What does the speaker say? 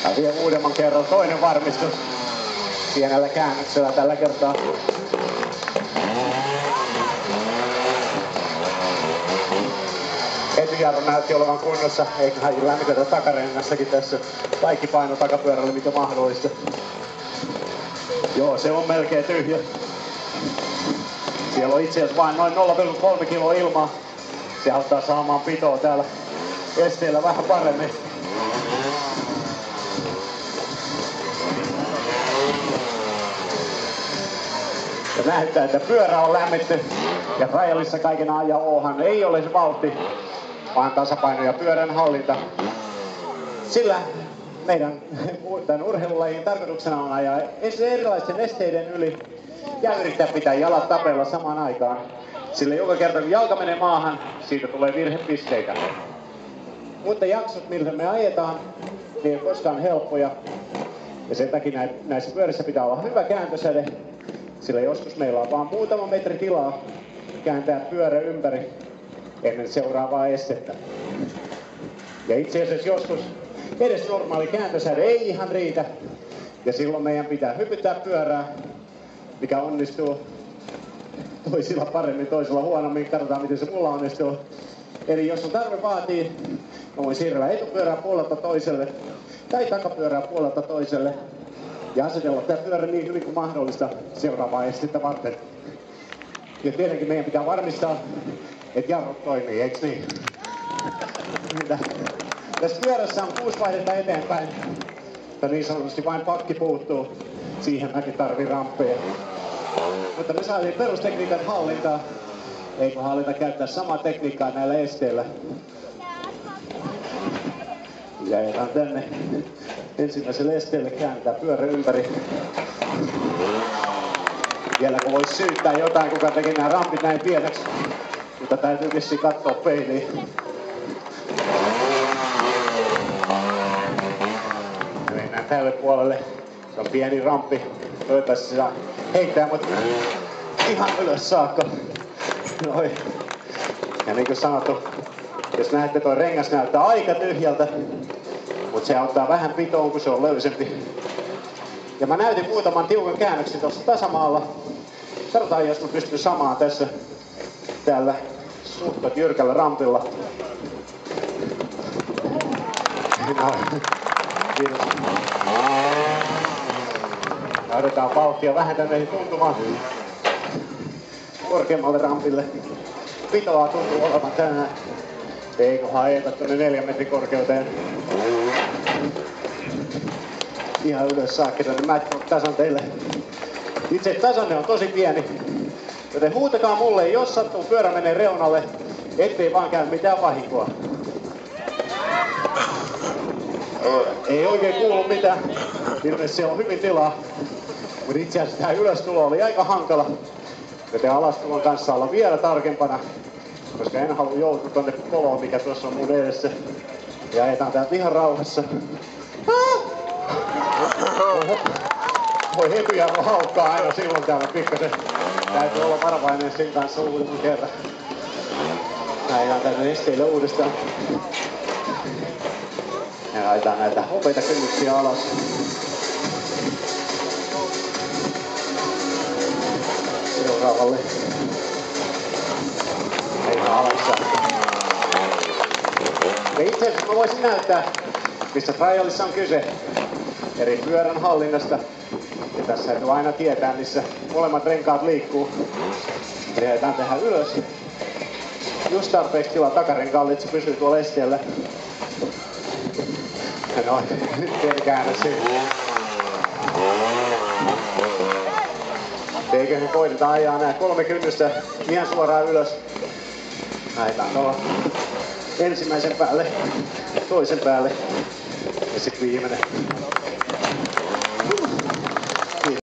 Ja vielä uudemman kerran toinen varmistus. Pienellä käännöksellä tällä kertaa. Etujarru näytti olevan kunnossa, eiköhän lämmitetä takarengassakin tässä. Kaikki paino takapyörälle mikä mahdollista. Joo, se on melkein tyhjä. Siellä on itse asiassa vain noin 0,3 kiloa ilmaa. Se auttaa saamaan pitoa täällä esteellä vähän paremmin. Ja näyttää, että pyörä on lämmitty. Ja trialissa kaiken ajan Ohan ei ole se vauhti, vaan tasapaino ja pyörän hallinta. Sillä meidän tämän urheilulajin tarkoituksena on ajaa erilaisten esteiden yli ja yrittää pitää jalat tapeella samaan aikaan. Sillä joka kerta kun jalka menee maahan, siitä tulee virhepisteitä. Mutta jaksot, millä me ajetaan, ne ei ole koskaan helppoja. Ja sen takia näissä pyörissä pitää olla hyvä kääntösäde. Sillä joskus meillä on vain muutama metri tilaa kääntää pyörä ympäri ennen seuraavaa estettä. Ja itse asiassa joskus edes normaali kääntösäde ei ihan riitä. Ja silloin meidän pitää hypyttää pyörää, mikä onnistuu toisilla paremmin, toisilla huonommin. Katsotaan miten se mulla onnistuu. Eli jos on tarve vaatii, mä voin siirrellä etupyörää puolelta toiselle tai takapyörää puolelta toiselle. Ja asetella tämä pyörä niin hyvin kuin mahdollista seuraavaa estettä varten. Ja tietenkin meidän pitää varmistaa, että jarrut toimii, eikö niin? Tässä pyörässä on 6 vaihdetta eteenpäin. Mutta niin sanotusti vain pakki puuttuu. Siihen mäkin tarvin ramppeja. Mutta me saatiin perustekniikan hallintaa. Eikö hallita käyttää samaa tekniikkaa näillä esteillä? Ja jätän tänne ensimmäiselle esteelle kääntää pyörä ympäri. Vielä kun vois syyttää jotain, kuka teki nämä rampit näin pieneksi. Mutta täytyy vissiin katsoa peiliin. Mennään tälle puolelle. Se on pieni ramppi. Toivottavasti se saa heittää mut ihan ylös saakka. Noin. Ja niin kuin sanottu, jos näette toi rengas näyttää aika tyhjältä. Mutta se auttaa vähän pitoon, kun se on löysempi. Ja mä näytin muutaman tiukan käännöksen tuossa tasamaalla. Katsotaan, jos mä pystyn samaan tässä täällä suhtat jyrkällä rampilla. No, kiitos. Otetaan vauhtia vähän tänne tuntumaan korkeammalle rampille. Pitoa tuntuu olevan tänään. Eiköhän ajeta tuonne 4 metrin korkeuteen. Ihan ylös saakka tänne Matchbox tasan teille. Itse tasanne on tosi pieni. Joten huutakaa mulle, jos sattuu pyörä menee reunalle, ettei vaan käy mitään vahinkoa. Ei oikein kuulu mitään. Ilmeisesti siellä on hyvin tilaa. Mutta itse asiassa tää ylöstulo oli aika hankala. Joten alastulon kanssa olla vielä tarkempana. Koska en halua joutua tonne poloon, mikä tuossa on mun edessä. Ja ajetaan täältä ihan rauhassa. Voi Etujarru haukkaa aina silloin täällä pikkasen. Täytyy olla varovainen sen kanssa uudemman kerran. Ajetaan tänne esteille uudestaan. Ja ajetaan näitä hopeita kynnyksiä alas. Seuraavalle. Ihan alassa. Ja itse asiassa mä voisin näyttää, mistä trialissa on kyse. Eri pyörän hallinnasta. Ja tässä täytyy aina tietää, missä molemmat renkaat liikkuu. Eli ajetaan tehdä ylös. Just tarpeeksi tilaa takarenkaalle, että se pysyy tuolla esteellä. Ja noin, nyt pieni käännös siinä. Eiköhän koitetaan ajaa nää 3 kynnystä ihan suoraan ylös. Ajetaan tuolla ensimmäisen päälle, toisen päälle ja sitten viimeinen.